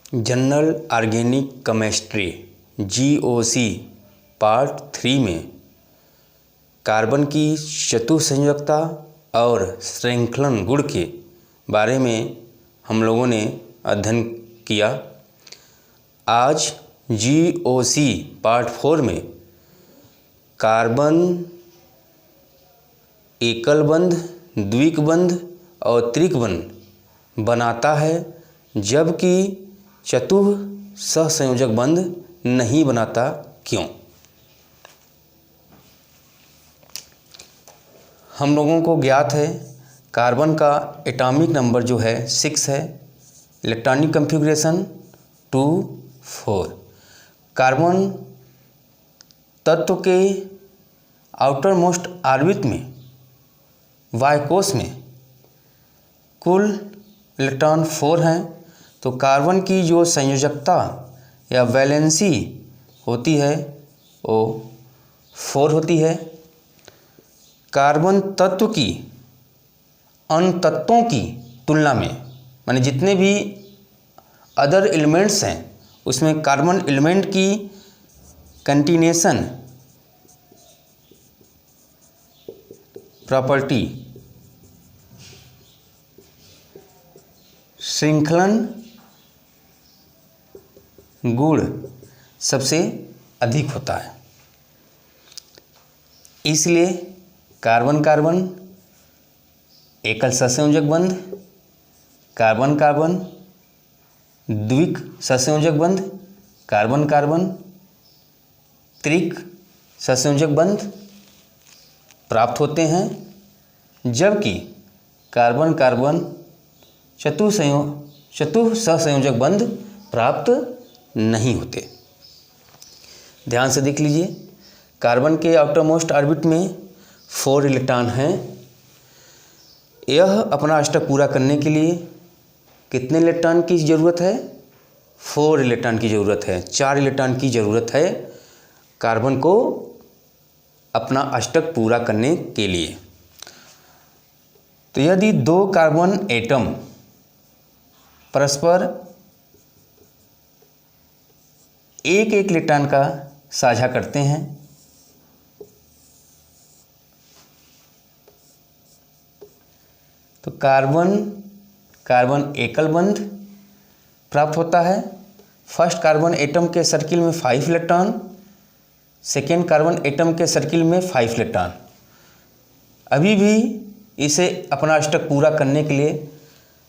General organic chemistry (GOC) part 3 में carbon की चतुसंयोजकता और श्रृंखलन गुण के बारे में हम लोगों ने अध्ययन किया। आज जीओसी पार्ट 4 में कार्बन एकल बंध, द्विक बंध और त्रिक बंध बनाता है, जबकि चतुः सहसंयोजक बंध नहीं बनाता। क्यों? हम लोगों को ज्ञात है कार्बन का एटॉमिक नंबर जो है 6 है, इलेक्ट्रॉनिक कॉन्फ़िगरेशन 2 4। कार्बन तत्व के आउटर मोस्ट ऑर्बिट में वायकोश में कुल इलेक्ट्रॉन 4 हैं। तो कार्बन की जो संयोजकता या वैलेंसी होती है वो 4 होती है। कार्बन तत्व की अन्य तत्वों की तुलना में, माने जितने भी अदर एलिमेंट्स हैं उसमें कार्बन एलिमेंट की कंटिन्यूएशन प्रॉपर्टी, श्रृंखलन गुण सबसे अधिक होता है। इसलिए कार्बन कार्बन एकल सहसंयोजक बंध, कार्बन कार्बन द्विक सहसंयोजक बंध, कार्बन कार्बन त्रिक सहसंयोजक बंध प्राप्त होते हैं, जबकि कार्बन कार्बन चतुः सहसंयोजक बंध प्राप्त नहीं होते। ध्यान से देख लीजिए, कार्बन के आउटर मोस्ट ऑर्बिट में 4 इलेक्ट्रॉन हैं। यह अपना अष्टक पूरा करने के लिए कितने इलेक्ट्रॉन की ज़रूरत है? 4 इलेक्ट्रॉन की ज़रूरत है। 4 इलेक्ट्रॉन की ज़रूरत है कार्बन को अपना अष्टक पूरा करने के लिए। तो यदि 2 कार्बन एटम परस्पर एक इलेक्ट्रॉन का साझा करते हैं तो कार्बन कार्बन एकल बंध प्राप्त होता है। फर्स्ट कार्बन एटम के सर्किल में 5 इलेक्ट्रॉन, सेकेंड कार्बन एटम के सर्किल में 5 इलेक्ट्रॉन। अभी भी इसे अपना अष्टक पूरा करने के लिए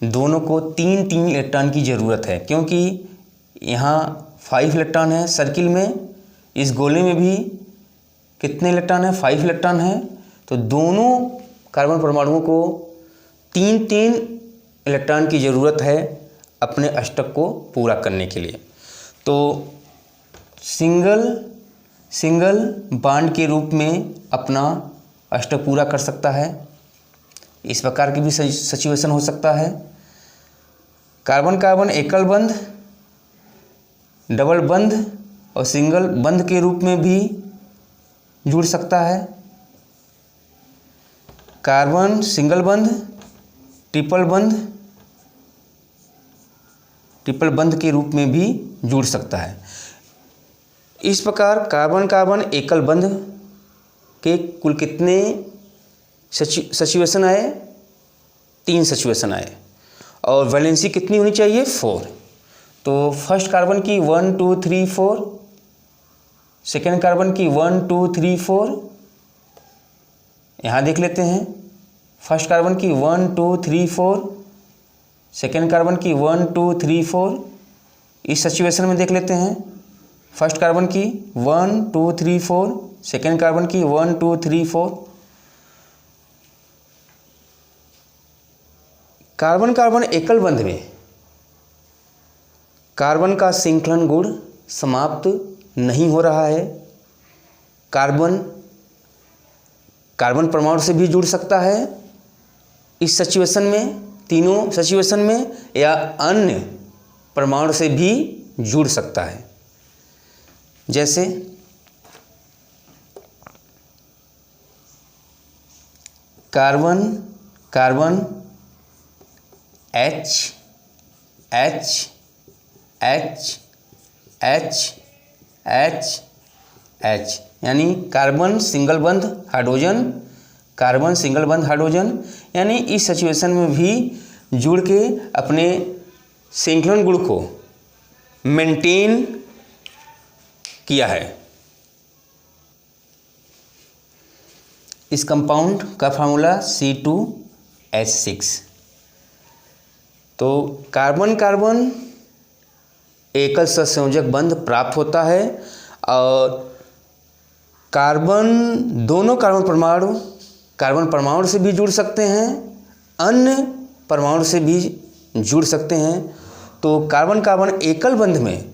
दोनों को 3 इलेक्ट्रॉन की ज़रूरत है, क्योंकि यहाँ 5 इलेक्ट्रॉन है सर्किल में, इस गोले में भी कितने इलेक्ट्रॉन है? 5 इलेक्ट्रॉन है। तो दोनों कार्बन परमाणुओं को 3 इलेक्ट्रॉन की ज़रूरत है अपने अष्टक को पूरा करने के लिए। तो सिंगल बॉन्ड के रूप में अपना अष्टक पूरा कर सकता है। इस प्रकार की भी सिचुएशन हो सकता है। कार्बन कार्बन एकल बंध, डबल बंध और सिंगल बंध के रूप में भी जुड़ सकता है। कार्बन सिंगल बंध, ट्रिपल बंध के रूप में भी जुड़ सकता है। इस प्रकार कार्बन कार्बन एकल बंध के कुल कितने सिचुएशन आए? 3 सिचुएशन आए। और वैलेंसी कितनी होनी चाहिए? 4। तो फर्स्ट कार्बन की 1 2 3 4, सेकेंड कार्बन की 1 2 3 4। यहाँ देख लेते हैं, फर्स्ट कार्बन की 1 2 3 4, सेकेंड कार्बन की 1 2 3 4। इस सिचुएशन में देख लेते हैं, फर्स्ट कार्बन की 1 2 3 4, सेकेंड कार्बन की 1 2 3 4। कार्बन कार्बन एकल बंध में कार्बन का श्रृंखलन गुण समाप्त नहीं हो रहा है। कार्बन परमाणु से भी जुड़ सकता है इस सिचुएशन में, तीनों सिचुएशन में, या अन्य परमाणु से भी जुड़ सकता है। जैसे carbon carbon H H H H H, यानी कार्बन सिंगल बंध हाइड्रोजन, कार्बन सिंगल बंध हाइड्रोजन, यानी इस सिचुएशन में भी जुड़ के अपने श्रृंखलन गुण को मेंटेन किया है। इस कंपाउंड का फार्मूला C2H6। तो कार्बन कार्बन एकल सहसंयोजक बंध प्राप्त होता है और कार्बन, दोनों कार्बन परमाणु से भी जुड़ सकते हैं, अन्य परमाणु से भी जुड़ सकते हैं। तो कार्बन कार्बन एकल बंध में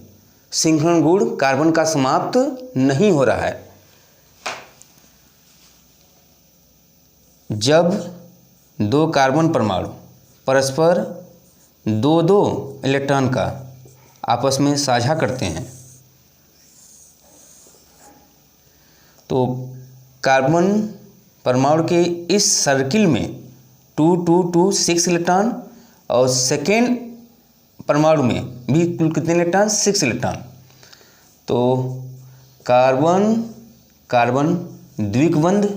श्रृंखलन गुण कार्बन का समाप्त नहीं हो रहा है। जब दो कार्बन परमाणु परस्पर दो दो इलेक्ट्रॉन का आपस में साझा करते हैं तो कार्बन परमाणु के इस सर्किल में 2 2 2 6 इलेक्ट्रॉन और सेकेंड परमाणु में भी कुल कितने इलेक्ट्रॉन? 6 इलेक्ट्रॉन। तो कार्बन कार्बन द्विक बंध,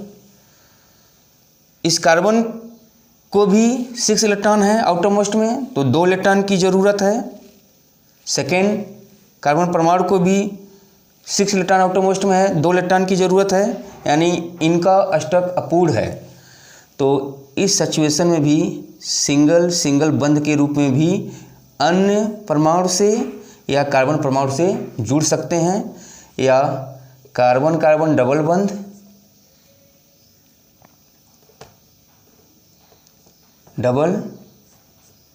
इस कार्बन को भी 6 इलेक्ट्रॉन है आउटर मोस्ट में, तो 2 इलेक्ट्रॉन की ज़रूरत है। सेकेंड कार्बन परमाणु को भी 6 इलेक्ट्रॉन आउटर मोस्ट में है, 2 इलेक्ट्रॉन की ज़रूरत है, यानी इनका अष्टक अपूर्ण है। तो इस सिचुएशन में भी सिंगल सिंगल बंध के रूप में भी अन्य परमाणु से या कार्बन परमाणु से जुड़ सकते हैं, या कार्बन कार्बन डबल बंध, डबल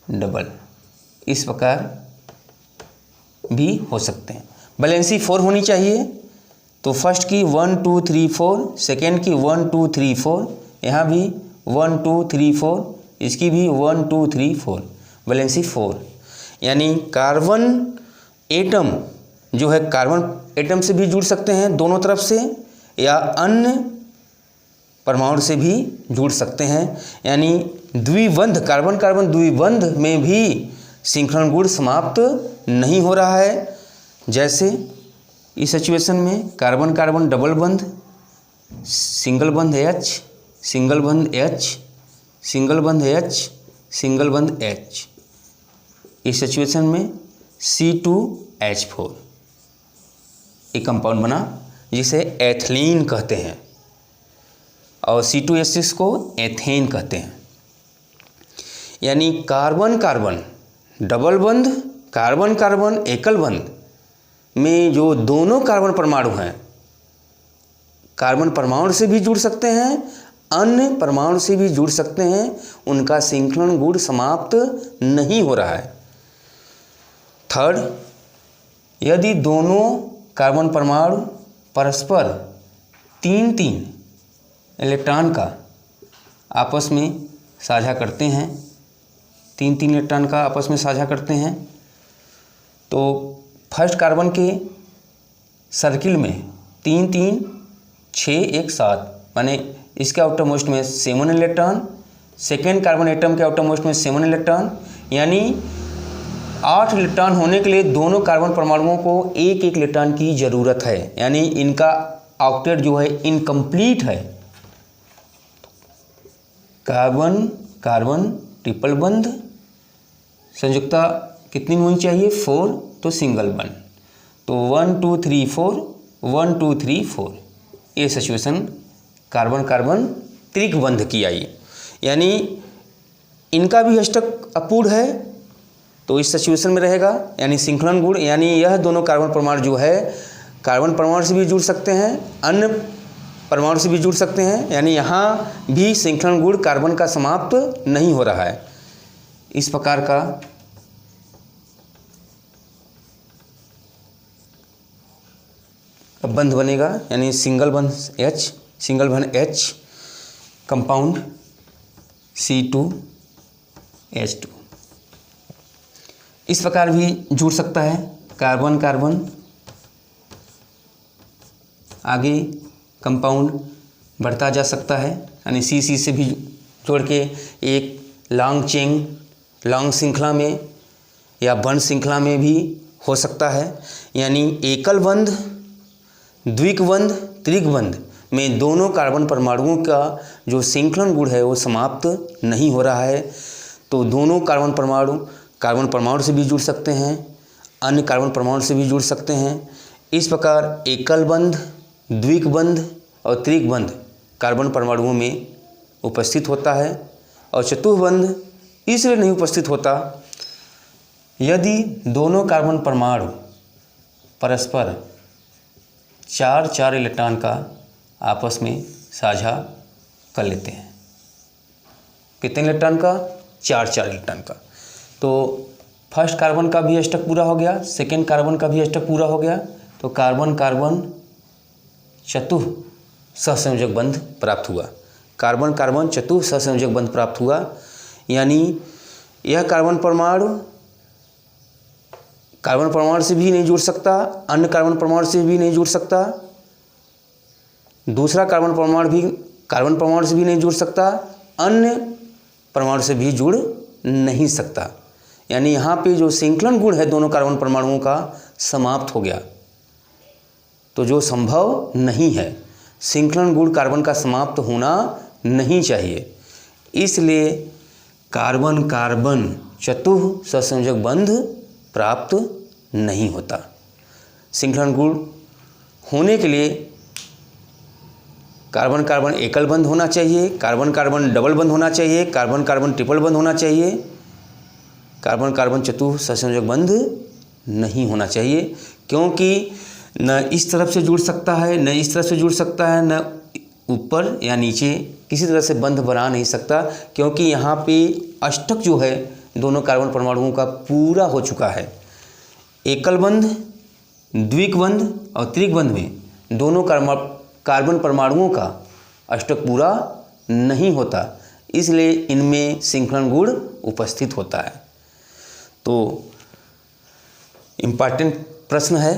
डबल, इस प्रकार भी हो सकते हैं। बैलेंसी 4 होनी चाहिए। तो फर्स्ट की 1 2 3 4, सेकेंड की 1 2 3 4, यहाँ भी 1 2 3 4, इसकी भी 1 2 3 4, बैलेंसी 4। यानी कार्बन एटम जो है कार्बन एटम से भी जुड़ सकते हैं दोनों तरफ से, या अन्य परमाणु से भी जुड़ सकते हैं। यानी द्विबंध, कार्बन कार्बन द्विबंध में भी श्रृंखलन गुण समाप्त नहीं हो रहा है। जैसे इस सिचुएशन में कार्बन कार्बन डबल बंध, सिंगल बंध H, सिंगल बंध H, सिंगल बंध H, सिंगल बंध H। इस सिचुएशन में C2H4 एक कंपाउंड बना जिसे एथिलीन कहते हैं, और C2H6 को एथेन कहते हैं। यानी कार्बन कार्बन डबल बंध, कार्बन कार्बन एकल बंध में जो दोनों कार्बन परमाणु हैं, कार्बन परमाणु से भी जुड़ सकते हैं, अन्य परमाणु से भी जुड़ सकते हैं, उनका श्रृंखलन गुण समाप्त नहीं हो रहा है। थर्ड, यदि दोनों कार्बन परमाणु परस्पर 3-3 इलेक्ट्रॉन का आपस में साझा करते हैं, 3-3 इलेक्ट्रॉन का आपस में साझा करते हैं, तो फर्स्ट कार्बन के सर्किल में 3 3 6 1 7, माने इसके आउटर मोस्ट में 7 इलेक्ट्रॉन, सेकेंड कार्बन एटम के आउटर मोस्ट में 7 इलेक्ट्रॉन, यानी 8 इलेक्ट्रॉन होने के लिए दोनों कार्बन परमाणुओं को 1-1 इलेक्ट्रॉन की ज़रूरत है। यानी इनका ऑक्टेट जो है इनकम्प्लीट है। कार्बन कार्बन ट्रिपल बंध, संयुक्ता कितनी होनी चाहिए? 4, तो सिंगल बंध, तो 1 2 3 4, 1 2 3 4। ये सिचुएशन कार्बन कार्बन त्रिक बंध की आई, यानी इनका भी अष्टक अपूर्ण है, तो इस सिचुएशन में रहेगा। यानी श्रृंखलन गुण, यानी यह दोनों कार्बन परमाणु जो है कार्बन परमाणु से भी जुड़ सकते हैं, अन्य परमाणु से भी जुड़ सकते हैं, यानी यहाँ भी श्रृंखलन गुण कार्बन का समाप्त नहीं हो रहा है। इस प्रकार का बंध बनेगा, यानी सिंगल बंध H, सिंगल बंध H, कंपाउंड C2H2। इस प्रकार भी जुड़ सकता है कार्बन कार्बन। आगे कंपाउंड बढ़ता जा सकता है, यानी C से भी जोड़ के एक लॉन्ग चेन, लॉन्ग श्रृंखला में या बंध श्रृंखला में भी हो सकता है, यानी एकल बंध, द्विक बंध, त्रिक बंध में दोनों कार्बन परमाणुओं का जो सिंकलन गुण है वो समाप्त नहीं हो रहा है। तो दोनों कार्बन परमाणु से भी जुड़ सकते हैं, अन्य कार्बन परमाणु से भी जुड़ सकते हैं। इस प्रकार एकल बंध, द्विक बंध और त्रिक बंध कार्बन परमाणुओं में उपस्थित होता है और चतुर्बंध इसलिए नहीं उपस्थित होता यदि दोनों कार्बन परमाणु परस्पर 4-4 इलेक्ट्रॉन का आपस में साझा कर लेते हैं। कितने इलेक्ट्रॉन का? 4-4 इलेक्ट्रॉन का। तो फर्स्ट कार्बन का भी अष्टक पूरा हो गया, सेकेंड कार्बन का भी अष्टक पूरा हो गया, तो कार्बन कार्बन चतुः सहसंयोजक बंध प्राप्त हुआ। कार्बन कार्बन चतुः सहसंयोजक बंध प्राप्त हुआ, यानी यह कार्बन परमाणु से भी नहीं जुड़ सकता, अन्य कार्बन परमाणु से भी नहीं जुड़ सकता, दूसरा कार्बन परमाणु से भी नहीं जुड़ सकता, अन्य परमाणु से भी जुड़ नहीं सकता। यानी यहाँ पे जो सिंकलन गुण है दोनों कार्बन परमाणुओं का समाप्त हो गया। तो जो संभव नहीं है, सिंकलन गुण कार्बन का समाप्त होना नहीं चाहिए, इसलिए कार्बन कार्बन चतुः सहसंयोजक बंध प्राप्त नहीं होता। सिंकलन गुण होने के लिए कार्बन कार्बन एकल बंध होना चाहिए, कार्बन कार्बन डबल बंध होना चाहिए, कार्बन कार्बन ट्रिपल बंध होना चाहिए, कार्बन कार्बन चतुः सहसंयोजक बंध नहीं होना चाहिए, क्योंकि न इस तरफ से जुड़ सकता है, न इस तरफ से जुड़ सकता है, न ऊपर या नीचे किसी तरह से बंध बना नहीं सकता, क्योंकि यहाँ पे अष्टक जो है दोनों कार्बन परमाणुओं का पूरा हो चुका है। एकल बंध, द्विक बंध और त्रिक बंध में दोनों कार्बन परमाणुओं का अष्टक पूरा नहीं होता, इसलिए इनमें सिंकलन गुण उपस्थित होता है। तो इम्पॉर्टेंट प्रश्न है,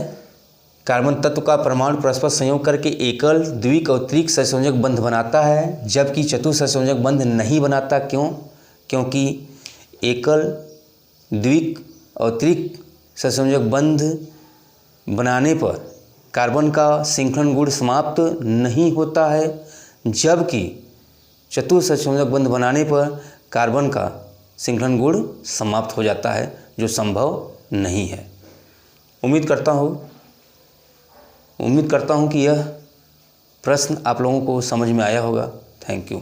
कार्बन तत्व का परमाणु परस्पर संयोग करके एकल, द्विक और त्रिक सहसंयोजक बंध बनाता है, जबकि चतुः सहसंयोजक बंध नहीं बनाता। क्यों? क्योंकि एकल, द्विक और त्रिक सहसंयोजक बंध बनाने पर कार्बन का सिंकलन गुण समाप्त नहीं होता है, जबकि चतुः सहसंयोजक बंध बनाने पर कार्बन का सिंकलन गुण समाप्त हो जाता है, जो संभव नहीं है। उम्मीद करता हूँ कि यह प्रश्न आप लोगों को समझ में आया होगा। Thank you.